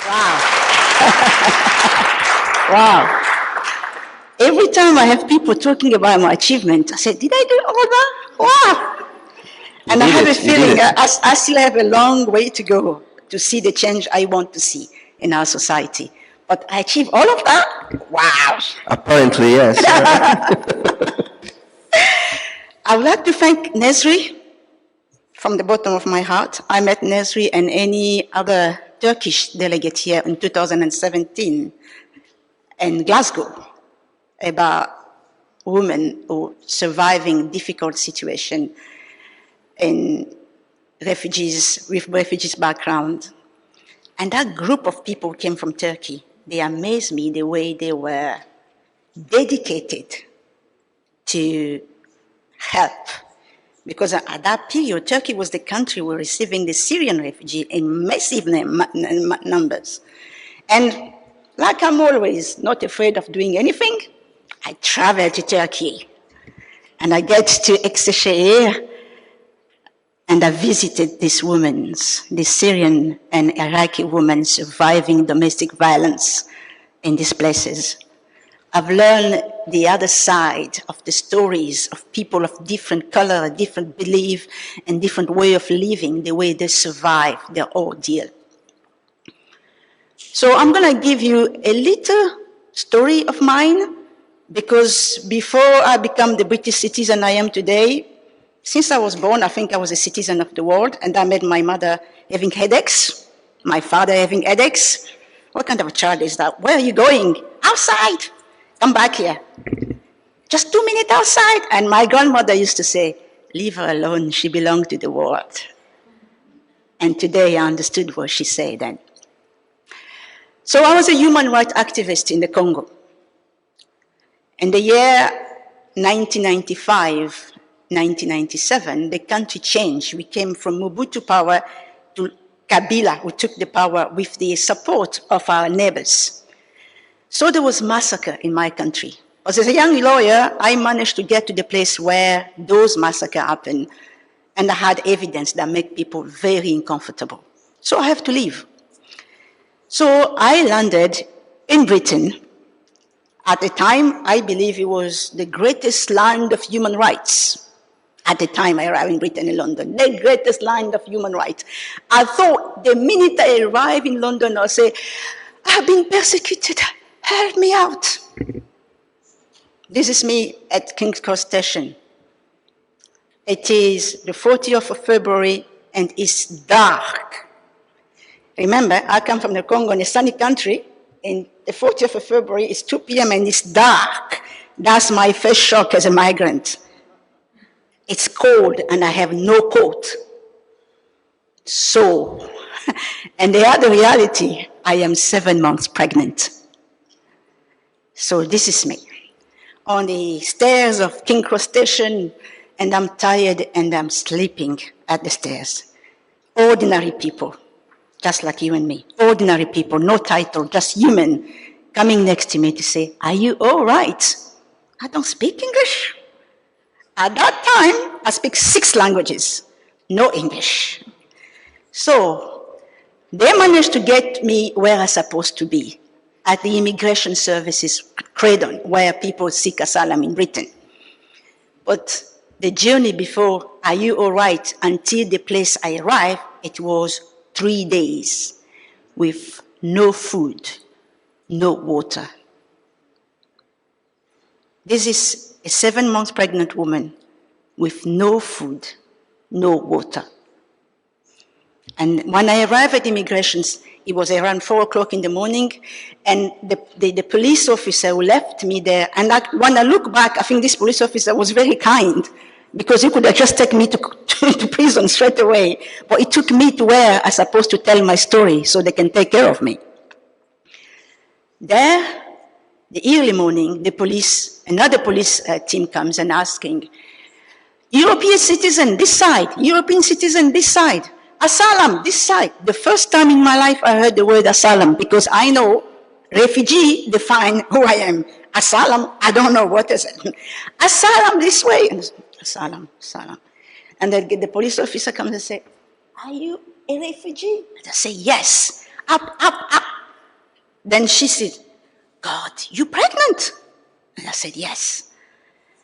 Wow. Wow. Every time I have people talking about my achievement, I say, did I do all that? Wow. And I have a feeling I still have a long way to go to see the change I want to see in our society. But I achieved all of that? Wow. Apparently, yes. I would like to thank Nesri from the bottom of my heart. I met Nesri and any other Turkish delegate here in 2017 in Glasgow about women who surviving difficult situation in refugees, with refugees background. And that group of people came from Turkey. They amazed me the way they were dedicated to help. Because at that period, Turkey was the country who were receiving the Syrian refugees in massive numbers. And like I'm always not afraid of doing anything, I travel to Turkey. And I get to Eskişehir, and I visited these women, the Syrian and Iraqi women surviving domestic violence in these places. I've learned the other side of the stories of people of different color, different belief, and different way of living, the way they survive their ordeal. So I'm going to give you a little story of mine, because before I became the British citizen I am today, since I was born, I think I was a citizen of the world, and I met my mother having headaches, my father having headaches. What kind of a child is that? Where are you going? Outside. Come back here. Just 2 minutes outside. And my grandmother used to say, leave her alone, she belongs to the world. And today I understood what she said then. So I was a human rights activist in the Congo. In the year 1995, 1997, the country changed. We came from Mobutu power to Kabila, who took the power with the support of our neighbors. So there was massacre in my country. As a young lawyer, I managed to get to the place where those massacres happened, and I had evidence that made people very uncomfortable. So I have to leave. So I landed in Britain. At the time, I believe it was the greatest land of human rights. At the time I arrived in Britain and London, the greatest land of human rights. I thought the minute I arrived in London, I'll say, I've been persecuted, help me out. This is me at King's Cross Station. It is the 40th of February and it's dark. Remember, I come from the Congo, in a sunny country, and the 40th of February is 2 p.m. and it's dark. That's my first shock as a migrant. It's cold and I have no coat. So, and the other reality, I am 7 months pregnant. So this is me. On the stairs of King Cross Station, and I'm tired and I'm sleeping at the stairs. Ordinary people, just like you and me. Ordinary people, no title, just human, coming next to me to say, are you all right? I don't speak English. At that time, I speak 6 languages, no English. So they managed to get me where I'm supposed to be, at the Immigration Services Cradle, where people seek asylum in Britain. But the journey before, are you all right, until the place I arrived, it was 3 days with no food, no water. This is a 7 months pregnant woman with no food, no water. And when I arrived at immigrations, it was around 4 o'clock in the morning, and the police officer who left me there, and when I look back, I think this police officer was very kind, because he could have just taken me to prison straight away, but he took me to where I'm supposed to tell my story so they can take care of me. There, the early morning, another police team comes and asking, European citizen, this side, European citizen, this side, asylum, this side. The first time in my life I heard the word asylum, because I know refugee define who I am. Asylum, I don't know what is it. Asylum this way, asylum, asylum. And then the police officer comes and says, are you a refugee? And I say, yes, up, up, up. Then she said, God, you pregnant? And I said, yes.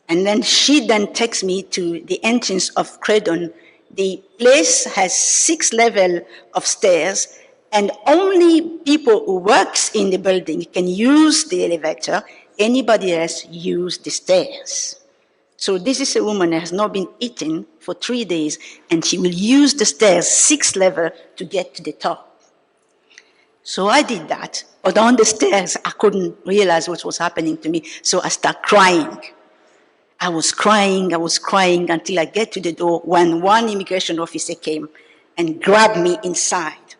And then she then takes me to the entrance of Credon. The place has 6 levels of stairs, and only people who works in the building can use the elevator. Anybody else use the stairs. So this is a woman that has not been eating for 3 days, and she will use the stairs, 6 levels, to get to the top. So I did that, but on the stairs, I couldn't realize what was happening to me, so I started crying. I was crying until I get to the door when one immigration officer came and grabbed me inside.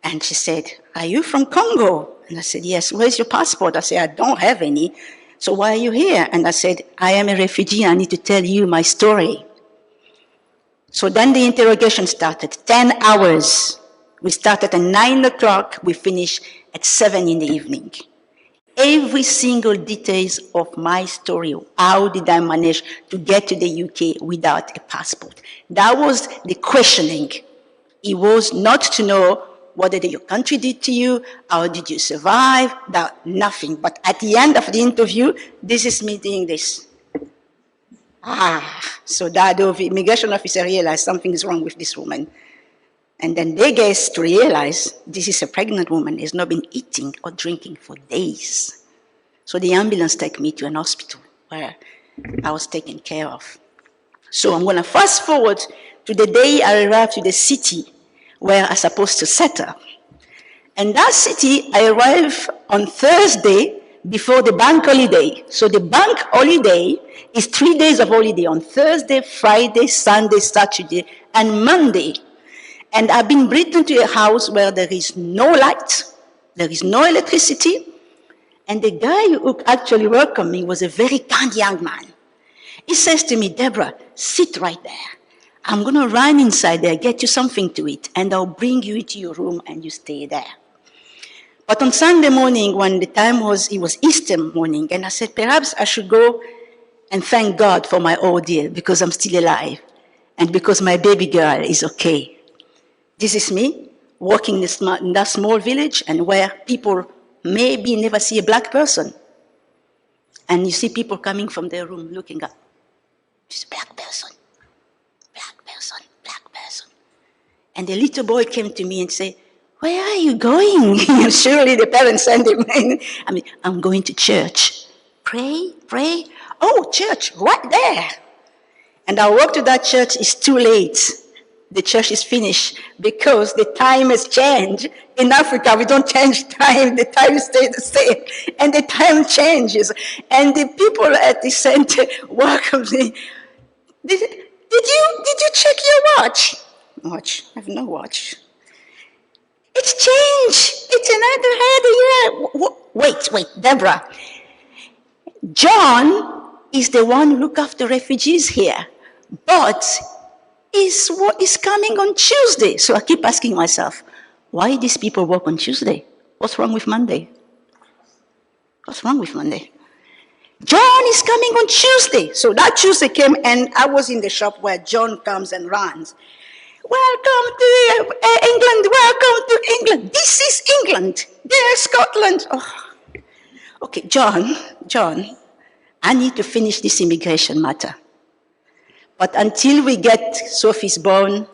And she said, are you from Congo? And I said, yes. Where's your passport? I said, I don't have any. So why are you here? And I said, I am a refugee. I need to tell you my story. So then the interrogation started, 10 hours. We started at 9 o'clock. We finished at 7 in the evening. Every single details of my story. How did I manage to get to the UK without a passport? That was the questioning. It was not to know what did your country did to you, how did you survive, nothing. But at the end of the interview, this is me doing this. So that the immigration officer realized something is wrong with this woman. And then they guessed to realize this is a pregnant woman, has not been eating or drinking for days. So the ambulance took me to an hospital where I was taken care of. So I'm going to fast forward to the day I arrived to the city where I'm supposed to settle. And that city, I arrived on Thursday before the bank holiday. So the bank holiday is 3 days of holiday on Thursday, Friday, Sunday, Saturday, and Monday. And I've been brought into a house where there is no light, there is no electricity. And the guy who actually welcomed me was a very kind young man. He says to me, Deborah, sit right there. I'm going to run inside there, get you something to eat, and I'll bring you into your room and you stay there. But on Sunday morning, when the time was, it was Easter morning, and I said, perhaps I should go and thank God for my ordeal because I'm still alive and because my baby girl is okay. This is me walking in that small village and where people maybe never see a black person. And you see people coming from their room looking up. It's a black person. Black person. And the little boy came to me and said, where are you going? Surely the parents sent him in. I mean, I'm going to church. Pray. Oh, church, right there. And I walked to that church, it's too late. The church is finished because the time has changed. In Africa, we don't change time. The time stays the same. And the time changes. And the people at the center welcomed me. Did you check your watch? Watch? I have no watch. It's changed. It's another year. Wait, Deborah. John is the one who looks after refugees here. But is what is coming on Tuesday. So I keep asking myself, why these people work on Tuesday? What's wrong with Monday? What's wrong with Monday? John is coming on Tuesday. So that Tuesday came and I was in the shop where John comes and runs. Welcome to England, welcome to England. This is England. There's Scotland. Oh. Okay, John, I need to finish this immigration matter. But until we get Sophie's born,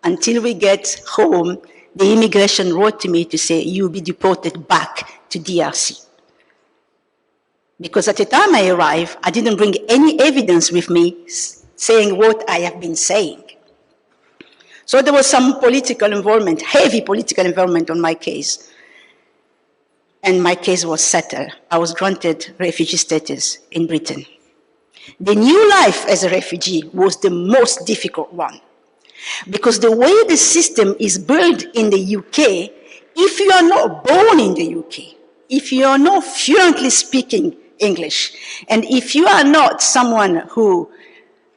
until we get home, the immigration wrote to me to say, you'll be deported back to DRC. Because at the time I arrived, I didn't bring any evidence with me saying what I have been saying. So there was some political involvement, heavy political involvement on my case. And my case was settled. I was granted refugee status in Britain. The new life as a refugee was the most difficult one. Because the way the system is built in the UK, if you are not born in the UK, if you are not fluently speaking English, and if you are not someone who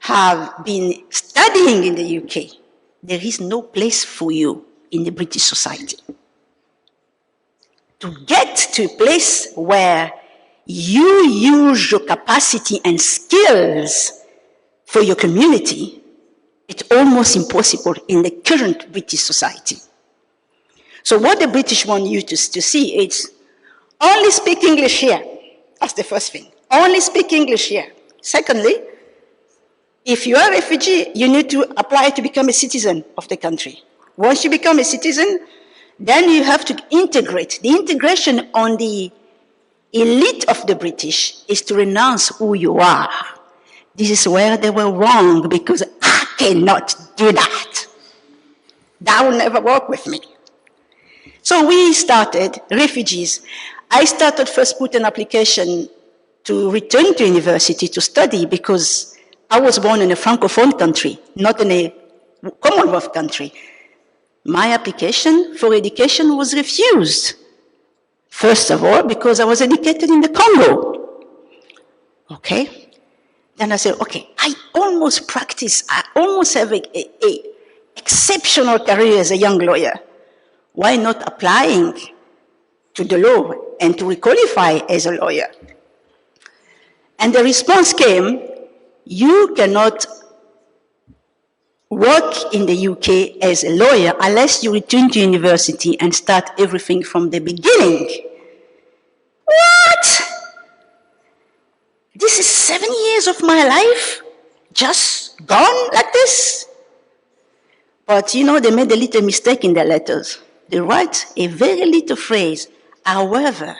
have been studying in the UK, there is no place for you in the British society. To get to a place where you use your capacity and skills for your community, it's almost impossible in the current British society. So what the British want you to see is, Only speak English here. That's the first thing. Only speak English here. Secondly, if you are a refugee, you need to apply to become a citizen of the country. Once you become a citizen, then you have to integrate. The integration on the elite of the British is to renounce who you are. This is where they were wrong, because I cannot do that. That will never work with me. So we started, refugees. I started first put an application to return to university to study, because I was born in a Francophone country, not in a Commonwealth country. My application for education was refused. First of all, because I was educated in the Congo. Okay? Then I said, okay, I almost have an exceptional career as a young lawyer. Why not applying to the law and to requalify as a lawyer? And the response came, you cannot work in the UK as a lawyer unless you return to university and start everything from the beginning. What? This is 7 years of my life just gone like this? But you know, they made a little mistake in their letters. They write a very little phrase, however,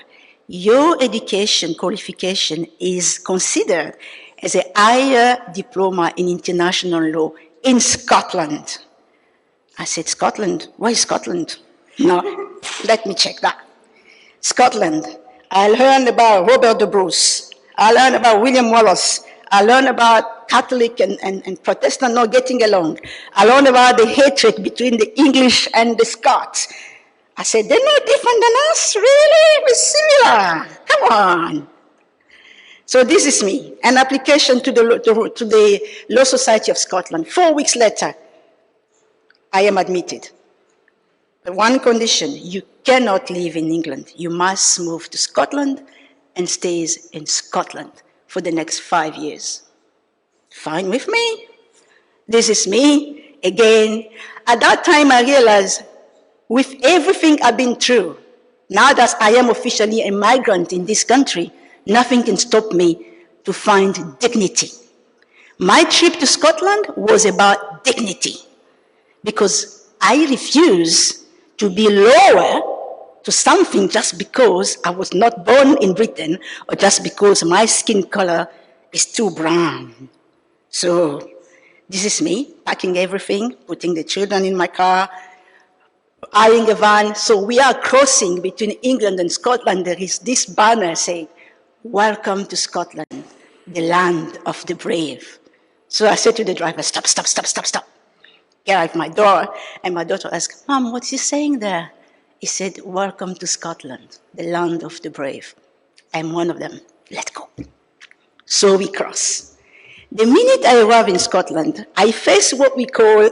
your education qualification is considered as a higher diploma in international law in Scotland. I said, Scotland? Why Scotland? No, let me check that. Scotland. I learned about Robert the Bruce. I learned about William Wallace. I learned about Catholic and Protestant not getting along. I learned about the hatred between the English and the Scots. I said, they're no different than us, really? We're similar. Come on. So this is me, an application to the Law Society of Scotland. 4 weeks later, I am admitted. But one condition, you cannot live in England. You must move to Scotland and stay in Scotland for the next 5 years. Fine with me. This is me again. At that time, I realized with everything I've been through, now that I am officially a migrant in this country, nothing can stop me to find dignity. My trip to Scotland was about dignity, because I refuse to be lower to something just because I was not born in Britain or just because my skin color is too brown. So this is me, packing everything, putting the children in my car, eyeing a van. So we are crossing between England and Scotland. There is this banner saying, "Welcome to Scotland, the land of the brave." So I said to the driver, stop, stop, stop, stop, stop. Get out of my door. And my daughter asked, "Mom, what's he saying there?" He said, "Welcome to Scotland, the land of the brave. I'm one of them. Let's go." So we cross. The minute I arrive in Scotland, I face what we call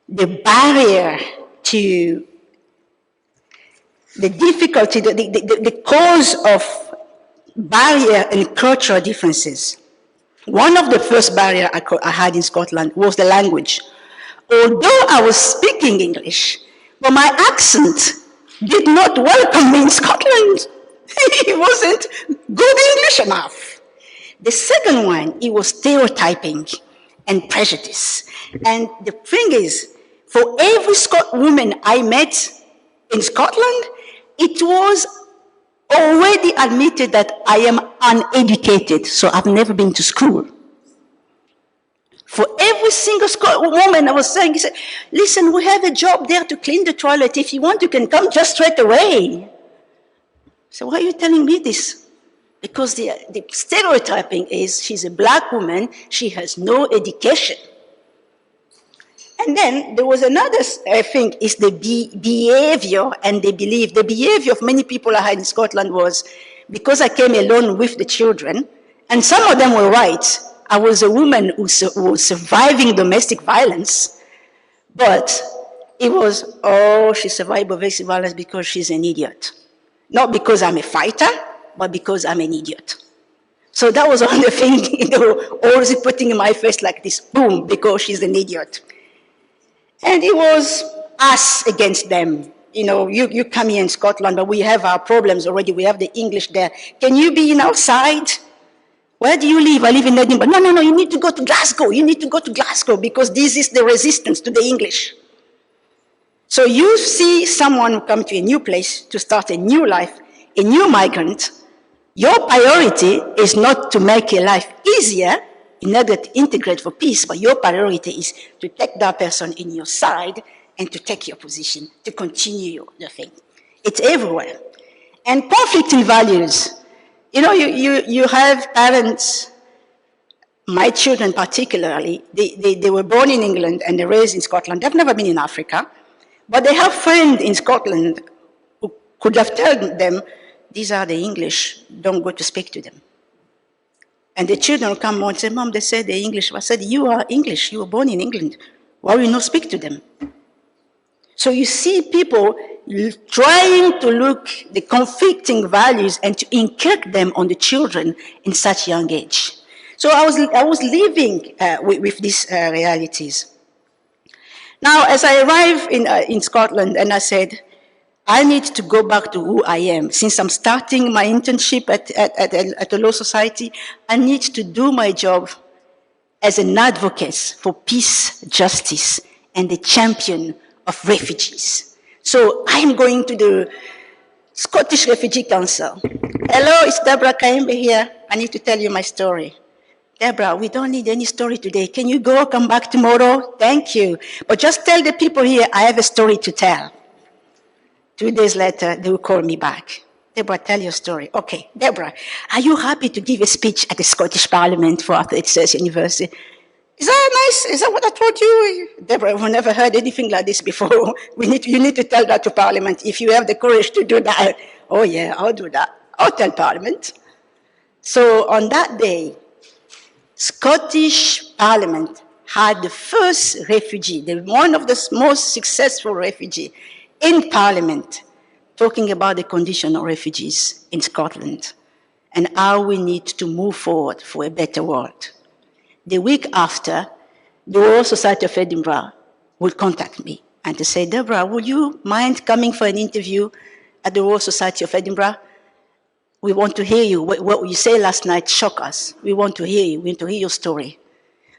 the barrier to the difficulty, the cause of barrier and cultural differences. One of the first barriers I had in Scotland was the language. Although I was speaking English, but my accent did not welcome me in Scotland. It wasn't good English enough. The second one, it was stereotyping and prejudice. And the thing is, for every woman I met in Scotland, it was already admitted that I am uneducated, so I've never been to school. For every single woman I was saying, "Listen, we have a job there to clean the toilet. If you want, you can come just straight away." So why are you telling me this? Because the stereotyping is she's a black woman, she has no education. And then there was another thing, is the behavior and the belief. The behavior of many people I had in Scotland was, because I came alone with the children, and some of them were right. I was a woman who was surviving domestic violence, but it was, oh, she survived domestic violence because she's an idiot. Not because I'm a fighter, but because I'm an idiot. So that was one of the things they were always putting in my face like this, boom, because she's an idiot. And it was us against them. you know, you come here in Scotland, but we have our problems already. We have the English there. Can you be in our side? Where do you live? I live in Edinburgh. No, no, no, you need to go to Glasgow. You need to go to Glasgow because this is the resistance to the English. So you see someone come to a new place to start a new life, a new migrant. Your priority is not to make your life easier in order to integrate for peace, but your priority is to take that person in your side and to take your position, to continue the thing. It's everywhere. And conflict in values. You know, you have parents, my children particularly, they were born in England and they're raised in Scotland. They've never been in Africa, but they have friends in Scotland who could have told them, these are the English, don't go to speak to them. And the children will come and say, Mom, they said they're English. I said, you are English, you were born in England. Why will you not speak to them? So you see people trying to look the conflicting values and to inculcate them on the children in such young age. So I was living with these realities. Now, as I arrived in Scotland, and I said, I need to go back to who I am. Since I'm starting my internship at the Law Society, I need to do my job as an advocate for peace, justice, and the champion of refugees. So I'm going to the Scottish Refugee Council. Hello, it's Debora Kayembe here. I need to tell you my story. Debora, we don't need any story today. Can you go, come back tomorrow? Thank you. But just tell the people here, I have a story to tell. 2 days later, they will call me back. Debora, tell your story. Okay, Debora, are you happy to give a speech at the Scottish Parliament for at CESIE University? Is that nice? Is that what I told you? Debora, we've never heard anything like this before. You need to tell that to Parliament if you have the courage to do that. Oh yeah, I'll do that. I'll tell Parliament. So on that day, Scottish Parliament had the first refugee, one of the most successful refugees in Parliament, talking about the condition of refugees in Scotland and how we need to move forward for a better world. The week after, the Royal Society of Edinburgh would contact me and to say, Debora, would you mind coming for an interview at the Royal Society of Edinburgh? We want to hear you. What you said last night shocked us. We want to hear you. We want to hear your story.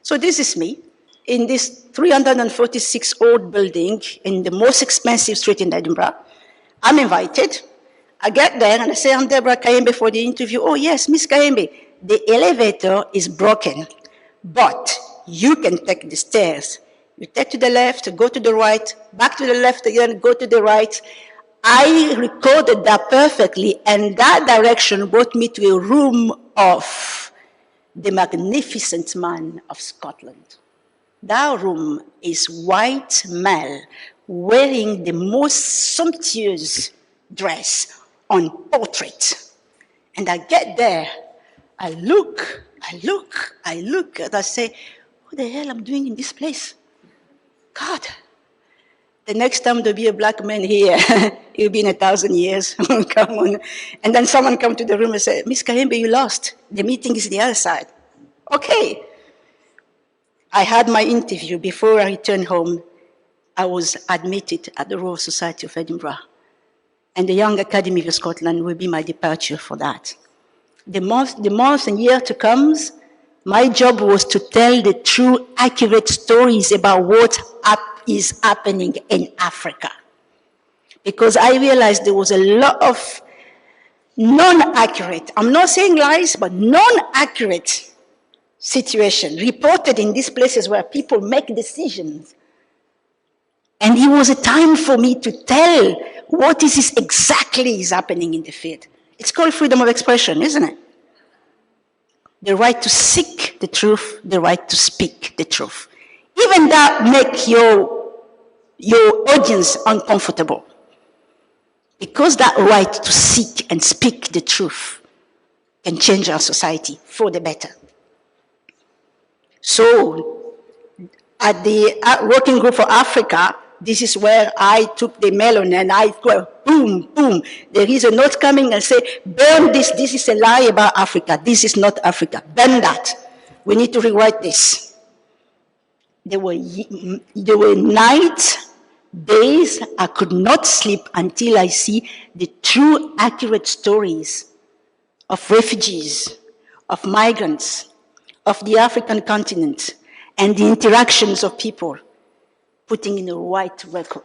So this is me in this 346-old building in the most expensive street in Edinburgh. I'm invited. I get there and I say, I'm Debora Kayembe for the interview. Oh yes, Miss Kayembe, the elevator is broken, but you can take the stairs. You take to the left, go to the right, back to the left again, go to the right. I recorded that perfectly, and that direction brought me to a room of the magnificent man of Scotland. That room is white male wearing the most sumptuous dress on portrait. And I get there, I look, and I say, what the hell am I doing in this place? God. The next time there'll be a black man here, it'll be in 1,000 years. Come on. And then someone come to the room and say, Miss Kayembe, you lost. The meeting is the other side. Okay. I had my interview. Before I returned home, I was admitted at the Royal Society of Edinburgh. And the Young Academy of Scotland will be my departure for that. The months and year to come, my job was to tell the true, accurate stories about what is happening in Africa. Because I realized there was a lot of non-accurate, I'm not saying lies, but non-accurate situation reported in these places where people make decisions. And it was a time for me to tell what exactly is happening in the field. It's called freedom of expression, isn't it? The right to seek the truth, the right to speak the truth. Even that make your audience uncomfortable. Because that right to seek and speak the truth can change our society for the better. So, at the Working Group for Africa, this is where I took the melon and I go, boom, boom. There is a note coming and say, burn this is a lie about Africa. This is not Africa. Burn that. We need to rewrite this. There were nights Days I could not sleep until I see the true, accurate stories of refugees, of migrants, of the African continent, and the interactions of people putting in a right record.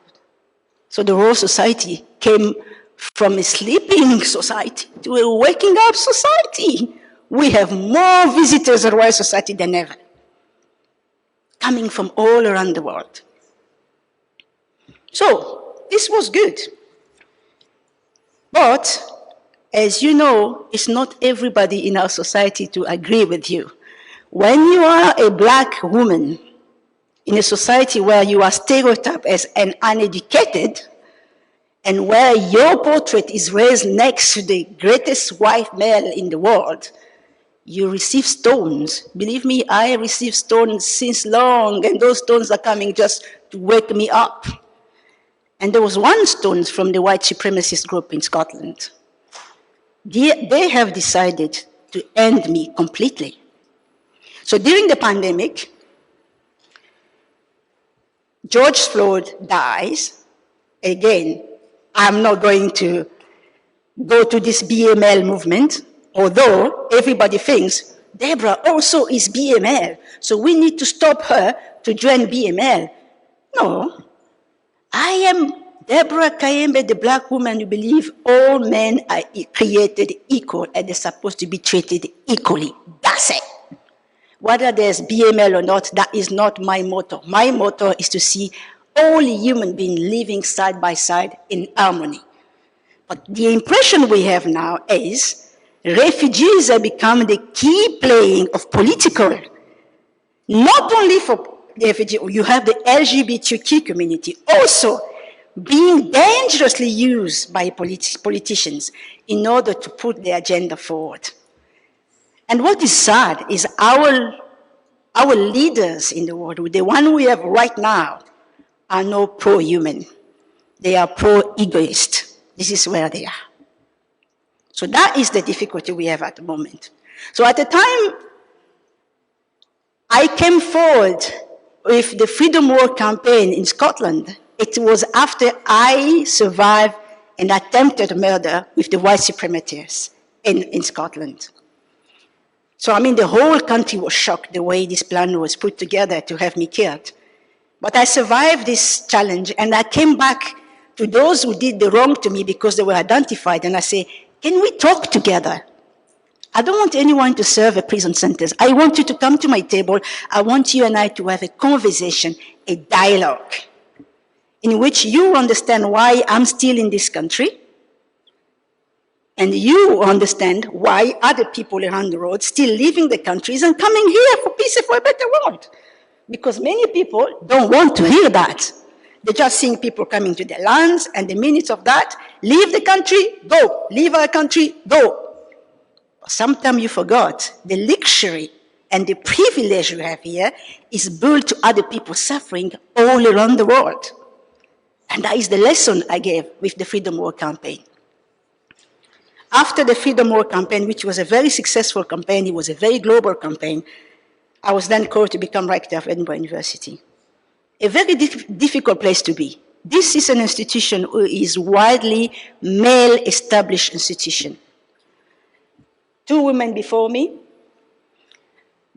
So the Royal Society came from a sleeping society to a waking up society. We have more visitors at Royal Society than ever, coming from all around the world. So this was good. But as you know, it's not everybody in our society to agree with you. When you are a black woman in a society where you are stereotyped as an uneducated, and where your portrait is raised next to the greatest white male in the world, you receive stones. Believe me, I received stones since long, and those stones are coming just to wake me up. And there was one stone from the white supremacist group in Scotland. They have decided to end me completely. So during the pandemic, George Floyd dies. Again, I'm not going to go to this BML movement, although everybody thinks Debora also is BML, so we need to stop her to join BML. No, I am Debora Kayembe, the black woman who believes all men are created equal and they're supposed to be treated equally. That's it. Whether there's BML or not, that is not my motto. My motto is to see all human beings living side by side in harmony. But the impression we have now is refugees have become the key playing of political, not only for the refugee, you have the LGBTQ community also being dangerously used by politicians in order to put their agenda forward. And what is sad is our leaders in the world, the one we have right now, are not pro-human. They are pro-egoist. This is where they are. So that is the difficulty we have at the moment. So at the time I came forward with the Freedom War campaign in Scotland, it was after I survived an attempted murder with the white supremacists in Scotland. So, I mean, the whole country was shocked the way this plan was put together to have me killed. But I survived this challenge, and I came back to those who did the wrong to me because they were identified, and I say, can we talk together? I don't want anyone to serve a prison sentence. I want you to come to my table. I want you and I to have a conversation, a dialogue, in which you understand why I'm still in this country, and you understand why other people around the world still leaving the countries and coming here for peace and for a better world. Because many people don't want to hear that. They're just seeing people coming to their lands, and the minutes of that, leave the country, go. Leave our country, go. Sometimes you forgot the luxury and the privilege you have here is built to other people suffering all around the world. And that is the lesson I gave with the Freedom War campaign. After the Freedom War campaign, which was a very successful campaign, it was a very global campaign, I was then called to become Rector of Edinburgh University. A very difficult place to be. This is an institution who is widely male-established institution. 2 women before me.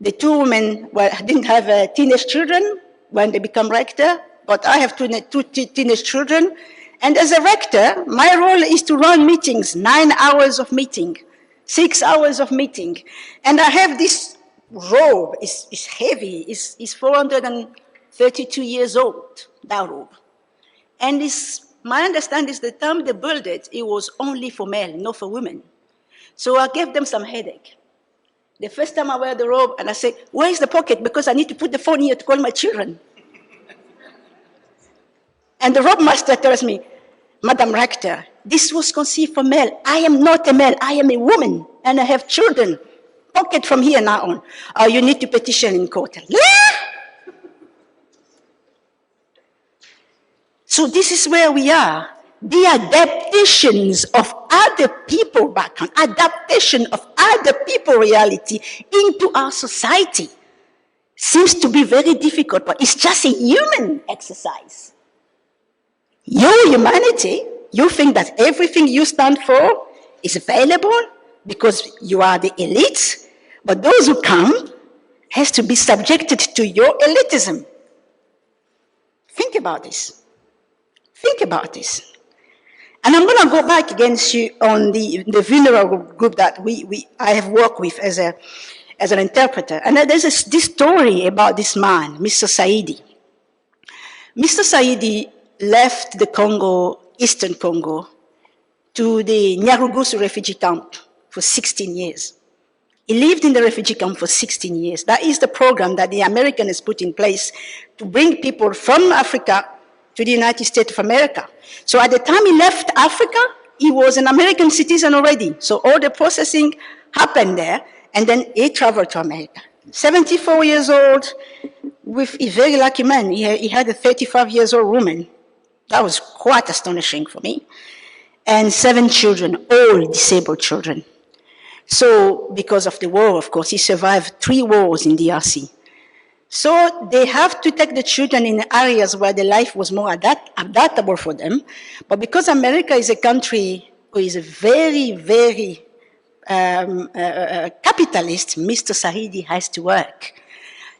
The 2 women didn't have teenage children when they become rector, but I have 2 teenage children. And as a rector, my role is to run meetings, 9 hours of meeting, 6 hours of meeting. And I have this robe, it's heavy, it's 432 years old, that robe. And my understanding is the time they built it, it was only for men, not for women. So I gave them some headache. The first time I wear the robe, and I say, where is the pocket? Because I need to put the phone here to call my children. And the robe master tells me, Madam Rector, this was conceived for male. I am not a male, I am a woman, and I have children. Pocket from here now on. Oh, you need to petition in court. So this is where we are. The adaptations of other people background, adaptation of other people reality into our society seems to be very difficult, but it's just a human exercise. Your humanity, you think that everything you stand for is available because you are the elite, but those who come has to be subjected to your elitism. Think about this. Think about this. And I'm going to go back against you on the vulnerable group that I have worked with as an interpreter. And there's this story about this man, Mr. CESIE. Mr. CESIE left the Congo, Eastern Congo, to the Nyarugusu refugee camp for 16 years. He lived in the refugee camp for 16 years. That is the program that the Americans put in place to bring people from Africa to the United States of America. So at the time he left Africa, he was an American citizen already. So all the processing happened there, and then he traveled to America. 74 years old, with a very lucky man. He had a 35-year-old woman. That was quite astonishing for me. And 7 children, all disabled children. So because of the war, of course, he survived 3 wars in DRC. So they have to take the children in areas where the life was more adaptable for them. But because America is a country who is very, very capitalist, Mr. CESIE has to work.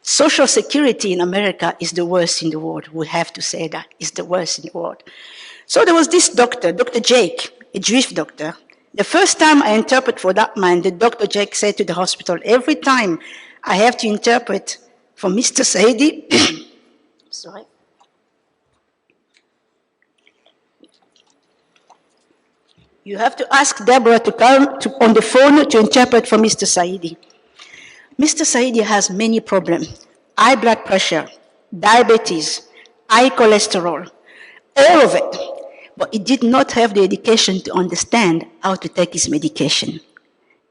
Social security in America is the worst in the world. We have to say that. It's the worst in the world. So there was this doctor, Dr. Jake, a Jewish doctor. The first time I interpret for that man, the Dr. Jake said to the hospital, every time I have to interpret for Mr. CESIE, sorry. You have to ask Deborah to come on the phone to interpret for Mr. CESIE. Mr. CESIE has many problems. High blood pressure, diabetes, high cholesterol, all of it. But he did not have the education to understand how to take his medication.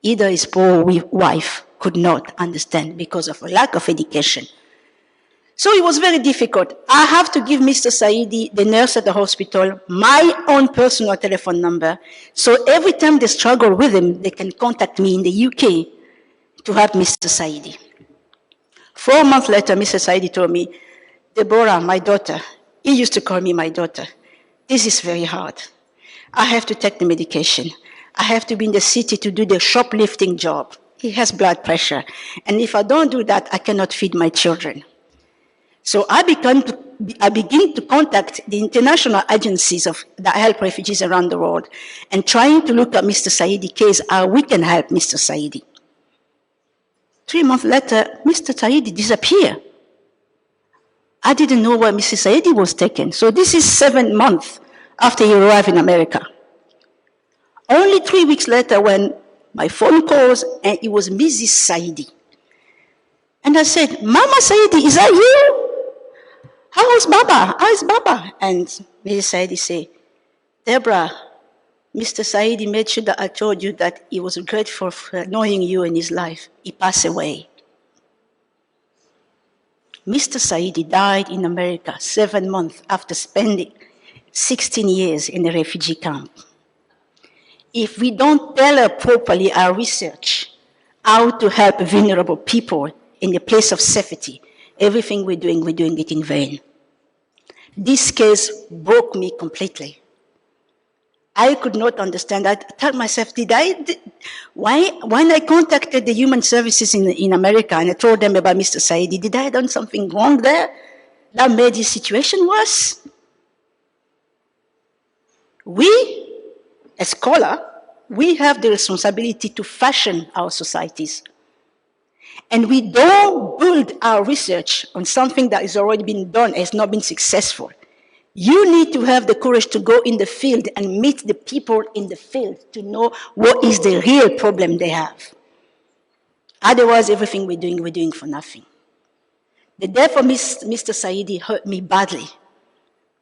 Either his poor wife could not understand because of a lack of education. So it was very difficult. I have to give Mr. CESIE, the nurse at the hospital, my own personal telephone number. So every time they struggle with him, they can contact me in the UK to help Mr. CESIE. 4 months later, Mr. CESIE told me, Deborah, my daughter, he used to call me my daughter. This is very hard. I have to take the medication. I have to be in the city to do the shoplifting job. He has blood pressure. And if I don't do that, I cannot feed my children. So I begin to contact the international agencies that help refugees around the world and trying to look at Mr. CESIE case, how we can help Mr. CESIE. 3 months later, Mr. CESIE disappeared. I didn't know where Mr. CESIE was taken. So this is 7 months after he arrived in America. Only 3 weeks later when my phone calls and it was Mrs. CESIE. And I said, Mama CESIE, is that you? How is Baba? How is Baba? And Mrs. CESIE said, Deborah, Mr. CESIE made sure that I told you that he was grateful for knowing you in his life. He passed away. Mr. CESIE died in America 7 months after spending 16 years in a refugee camp. If we don't tailor properly our research, how to help vulnerable people in the place of safety, everything we're doing it in vain. This case broke me completely. I could not understand. I told myself, when I contacted the human services in America and I told them about Mr. CESIE, did I have done something wrong there that made the situation worse? We, as scholars, we have the responsibility to fashion our societies. And we don't build our research on something that has already been done, has not been successful. You need to have the courage to go in the field and meet the people in the field to know what is the real problem they have. Otherwise, everything we're doing for nothing. The death of Mr. CESIE hurt me badly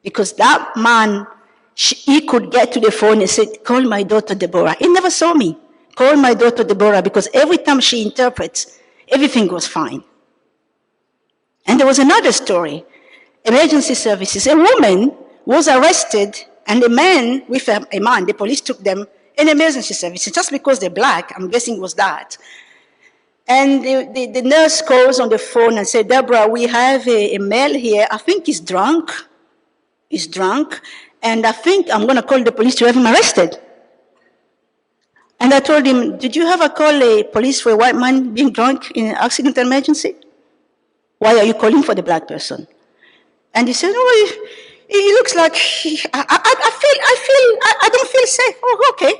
because that man, he could get to the phone and say, call my daughter Deborah. He never saw me. Call my daughter Deborah because every time she interprets, everything was fine. And there was another story. Emergency services. A woman was arrested and a man with a man, the police took them in emergency services just because they're black, I'm guessing it was that. And the nurse calls on the phone and said, Deborah, we have a male here, I think he's drunk. He's drunk, and I think I'm going to call the police to have him arrested. And I told him, did you ever call the police for a white man being drunk in an accident emergency? Why are you calling for the black person? And he said, oh, he looks like, I don't feel safe. Oh, okay.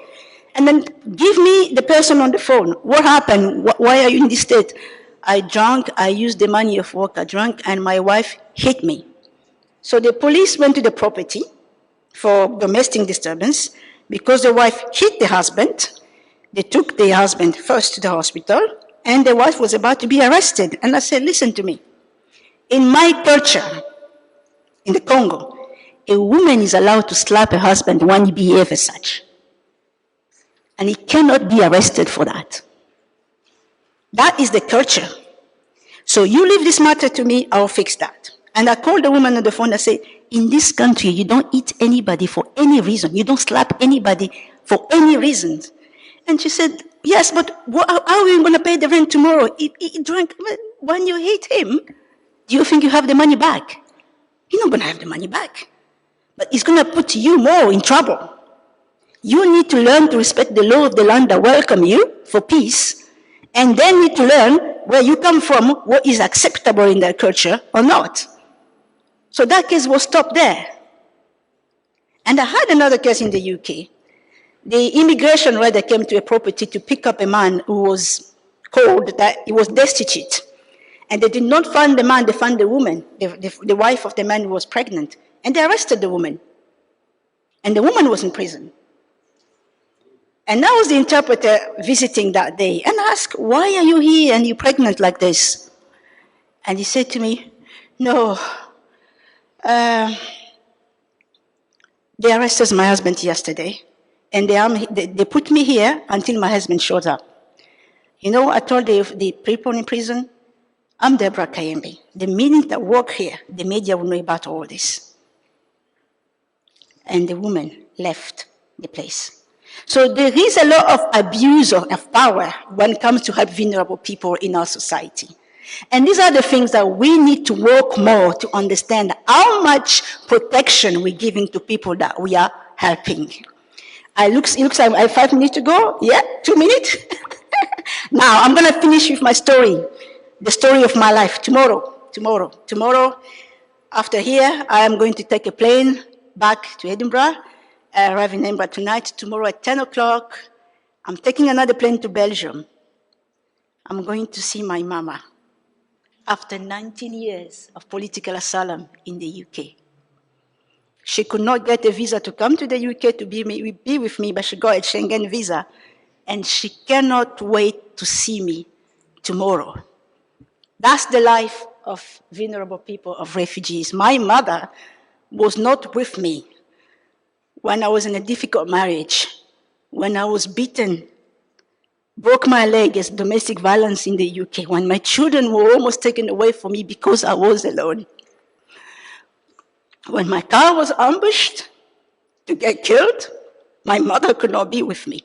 And then give me the person on the phone. What happened? Why are you in this state? I drank, I used the money of work, I drank, and my wife hit me. So the police went to the property for domestic disturbance because the wife hit the husband. They took the husband first to the hospital, and the wife was about to be arrested. And I said, listen to me. In my culture, in the Congo, a woman is allowed to slap her husband when he behaves as such. And he cannot be arrested for that. That is the culture. So you leave this matter to me, I'll fix that. And I called the woman on the phone and said, in this country, you don't hit anybody for any reason. You don't slap anybody for any reason. And she said, yes, but how are you going to pay the rent tomorrow? He drank. When you hit him, do you think you have the money back? You're not going to have the money back. But it's going to put you more in trouble. You need to learn to respect the law of the land that welcome you for peace, and then need to learn where you come from, what is acceptable in their culture or not. So that case was stopped there. And I had another case in the UK. The immigration rider came to a property to pick up a man who was called that he was destitute. And they did not find the man, they found the woman, the wife of the man who was pregnant. And they arrested the woman. And the woman was in prison. And I was the interpreter visiting that day. And I asked, why are you here and you're pregnant like this? And he said to me, no, they arrested my husband yesterday. And they put me here until my husband shows up. You know, I told the people in prison, I'm Debora Kayembe. The minute I walk here, the media will know about all this. And the woman left the place. So there is a lot of abuse of power when it comes to help vulnerable people in our society. And these are the things that we need to work more to understand how much protection we're giving to people that we are helping. It looks like I have 5 minutes to go. Yeah, 2 minutes. Now, I'm going to finish with my story, the story of my life. Tomorrow, after here, I am going to take a plane back to Edinburgh. I arrive in Edinburgh tonight. Tomorrow at 10 o'clock, I'm taking another plane to Belgium. I'm going to see my mama after 19 years of political asylum in the UK. She could not get a visa to come to the UK to be with me, but she got a Schengen visa. And she cannot wait to see me tomorrow. That's the life of vulnerable people, of refugees. My mother was not with me when I was in a difficult marriage, when I was beaten, broke my leg as domestic violence in the UK, when my children were almost taken away from me because I was alone. When my car was ambushed to get killed, my mother could not be with me.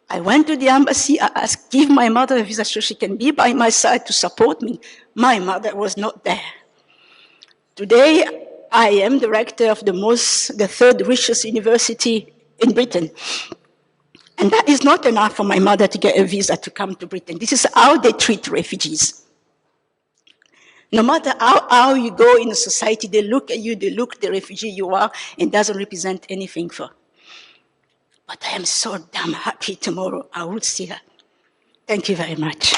I went to the embassy, I asked, give my mother a visa so she can be by my side to support me. My mother was not there. Today, I am the rector of the third richest university in Britain. And that is not enough for my mother to get a visa to come to Britain. This is how they treat refugees. No matter how you go in a society, they look at you, they look the refugee you are, and doesn't represent anything for. But I am so damn happy tomorrow I will see her. Thank you very much.